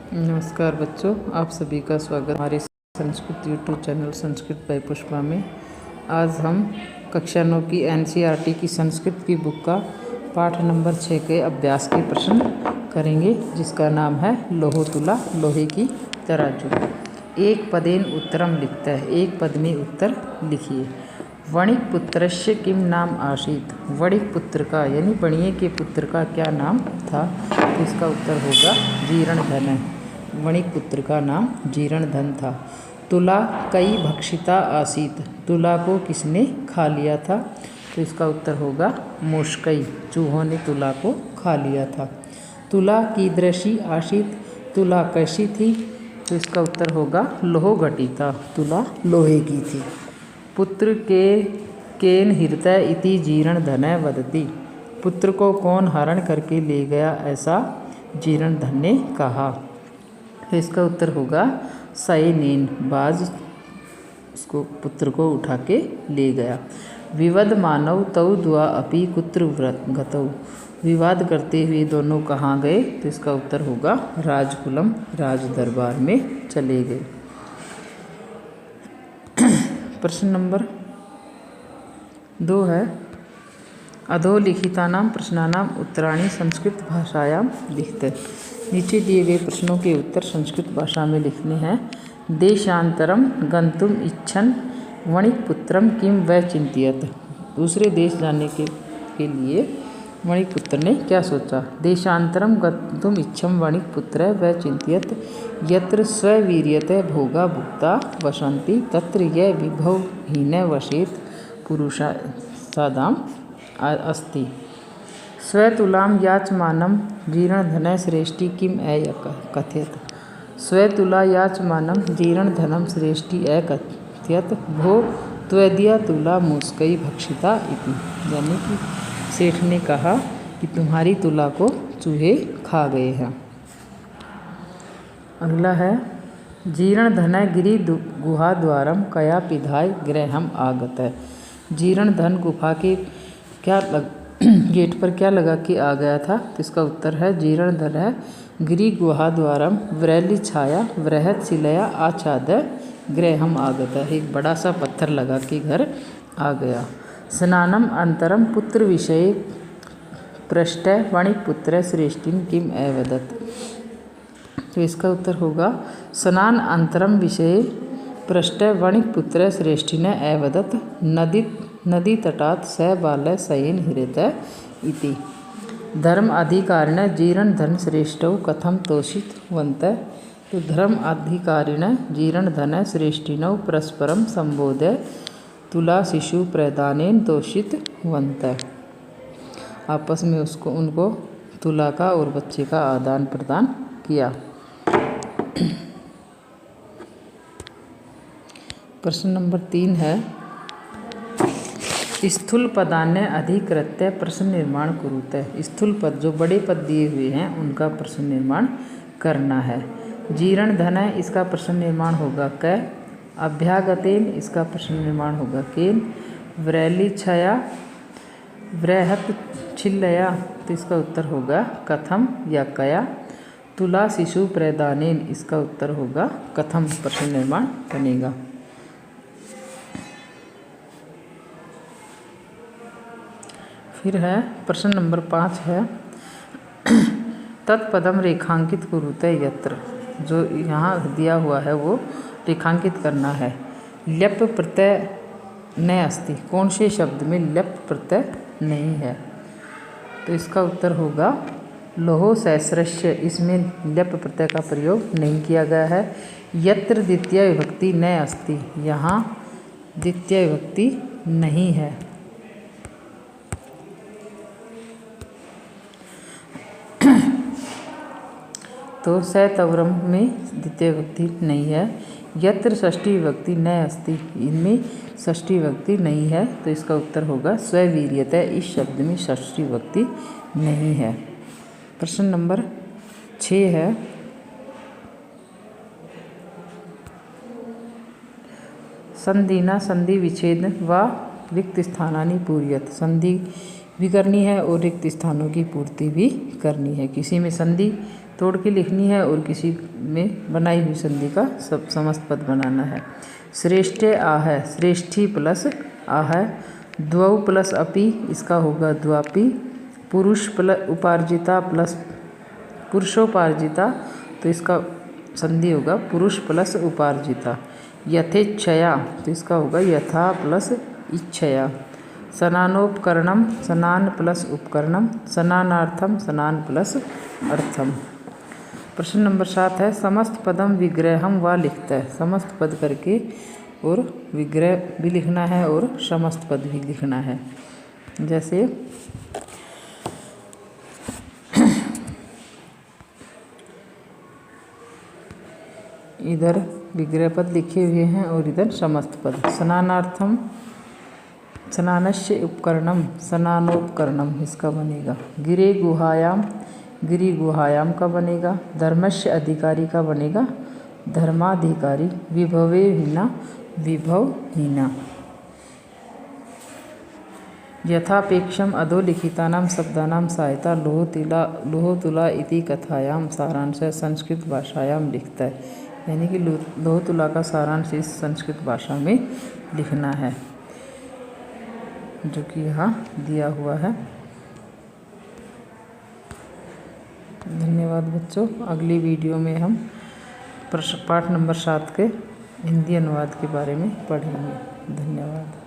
नमस्कार बच्चों, आप सभी का स्वागत हमारे Sanskrit YouTube channel Sanskrit by Pushpa में। आज हम कक्षा 9 की एनसीईआरटी की संस्कृत की बुक का पाठ नंबर 6 के अभ्यास के प्रश्न करेंगे, जिसका नाम है लोहो तुला लोहे की तराजू। एक पदेन उत्तरम लिखता है, एक पद में उत्तर लिखिए। वणिक पुत्रस्य किम नाम आसीत। वणिक पुत्र का यानी बणिये के पुत्र का क्या नाम था, तो इसका उत्तर होगा जीर्णधन। वणिक पुत्र का नाम जीर्णधन था। तुला कई भक्षिता आसीत। तुला को किसने खा लिया था, तो इसका उत्तर होगा मुष्कई, चूहों ने तुला को खा लिया था। तुला कीदृशी आसीत। तुला कैसी थी, तो इसका उत्तर होगा लोहो घटिता, तुला लोहे की थी। पुत्र के केन हृदय इति जीर्णधन वदति। पुत्र को कौन हरण करके ले गया, ऐसा जीर्णधन ने कहा, तो इसका उत्तर होगा सैनेन, बाज उसको पुत्र को उठा के ले गया। विवद मानव तौ द्वा अपि कुत्र गतौ। विवाद करते हुए दोनों कहाँ गए, तो इसका उत्तर होगा राजकुलम, राज दरबार में चले गए। प्रश्न नंबर 2 है, अधोलिखितानां प्रश्नानां उत्तराणि संस्कृत भाषायां लिखते। नीचे दिए गए प्रश्नों के उत्तर संस्कृत भाषा में लिखने हैं। देशांतरम गंतुम इच्छन वणिकपुत्रम किम वै चिंतियत। दूसरे देश जाने के लिए वणिकपुत्र ने क्या सोचा। देशांतरम गंतुम इच्छम वणिकपुत्र वै चिंतियत यत्र स्ववीर्यते भोगा भुक्ता वसंति तत्र यह विभवहीन वशेत पुरुषादाम अस्ति। स्वतुलां याचमानं जीर्णधन श्रेष्ठी किम कथयत। स्वतुला याचमानं जीर्णधनम श्रेष्ठी कथयत भो त्वदीया तुला मुस्कई भक्षिता इति। यानी कि सेठ ने कहा कि तुम्हारी तुला को चूहे खा गए हैं। अगला है, जीर्णधन गिरि गुहा द्वारम कया पिधाय गृहम आगत है। जीर्णधन गुफा के गेट पर क्या लगा कि आ गया था, तो इसका उत्तर है जीर्णधन है गिरि गुहा द्वारम व्रैली छाया वृहत शिलया आच्छाद्य गृहम आगत है। एक बड़ा सा पत्थर लगा के घर आ गया। स्नानम अंतरम पुत्र विषय पृष्ठ वणिकपुत्र श्रेष्ठिन किम अवदत्। तो इसका उत्तर होगा स्नान अंतरम विषय पृष्ठ वणिकपुत्र श्रेष्ठिन अवदत् नदी तटात् स बाल शयन हृदय इति। धर्म अधिकारिण जीर्णधन श्रेष्ठौ कथम तोषितवन्त। तो धर्म अधिकारिण जीर्णधन श्रेष्ठिनौ परस्परम संबोध्य तुला शिशु प्रदानेन तोषितवन्त। आपस में उनको तुला का और बच्चे का आदान प्रदान किया। प्रश्न नंबर 3 है, स्थूल पदान्य अधिकृत्य प्रश्न निर्माण कुरुते। स्थूल पद जो बड़े पद दिए हुए हैं उनका प्रश्न निर्माण करना है। जीर्णधन है, इसका प्रश्न निर्माण होगा क। अभ्यागतेन, इसका प्रश्न निर्माण होगा केन। व्रैली छया वृहत छिल्लया, तो इसका उत्तर होगा कथम या कया। तुला शिशु प्रदानेन, इसका उत्तर होगा कथम प्रश्न निर्माण बनेगा। फिर है प्रश्न नंबर 5 है, तत्पदम रेखांकित कुरुते यत्र। जो यहाँ दिया हुआ है वो रेखांकित करना है। ल्यप प्रत्यय न अस्ति। कौन से शब्द में ल्यप प्रत्यय नहीं है, तो इसका उत्तर होगा लोहो सहस्रस्य। इसमें ल्यप प्रत्यय का प्रयोग नहीं किया गया है। यत्र द्वितीय विभक्ति न अस्ति। यहाँ द्वितीय विभक्ति नहीं है। तो सतवरम में द्वितीय विभक्ति नहीं है। यत्र षष्ठी विभक्ति न अस्ति, इनमें षष्ठी विभक्ति नहीं है, तो इसका उत्तर होगा स्ववीर्यते। इस शब्द में षष्ठी विभक्ति नहीं है। प्रश्न नंबर 6 है, संधिना संधि विच्छेद व रिक्त स्थानानि पूर्यत। संधि भी करनी है और रिक्त स्थानों की पूर्ति भी करनी है। किसी में संधि तोड़ के लिखनी है और किसी में बनाई हुई संधि का सब समस्त पद बनाना है। श्रेष्ठे आ है, श्रेष्ठी प्लस आ है। द्वौ प्लस अपि, इसका होगा द्वापि। पुरुष प्लस उपार्जिता प्लस पुरुषोपार्जिता, तो इसका संधि होगा पुरुष प्लस उपार्जिता। यथेच्छया, तो इसका होगा यथा प्लस इच्छया। सनानोपकरणम, सनान प्लस उपकरणम। सनानार्थम, सनान प्लस अर्थम। प्रश्न नंबर 7 है, समस्त पदम विग्रहम व लिखता है। समस्त पद करके और विग्रह भी लिखना है और समस्त पद भी लिखना है। जैसे इधर विग्रह पद लिखे हुए हैं और इधर समस्त पद। सनानार्थम, सनानस्य उपकरणम, सनानोपकरणम इसका बनेगा। गिरे गुहायाम, गिरि गुहायाम का बनेगा। धर्मस्य अधिकारी का बनेगा धर्माधिकारी। विभवे हीना, विभवहीना। यथापेक्षम अधोलिखितानां शब्दानां सहायता लोहतुला इति कथायां सारांश संस्कृत भाषायां लिखता है। यानी कि लोहतुला का सारांश इस संस्कृत भाषा में लिखना है, जो कि यहाँ दिया हुआ है। धन्यवाद बच्चों। अगली वीडियो में हम पाठ नंबर 7 के हिंदी अनुवाद के बारे में पढ़ेंगे। धन्यवाद।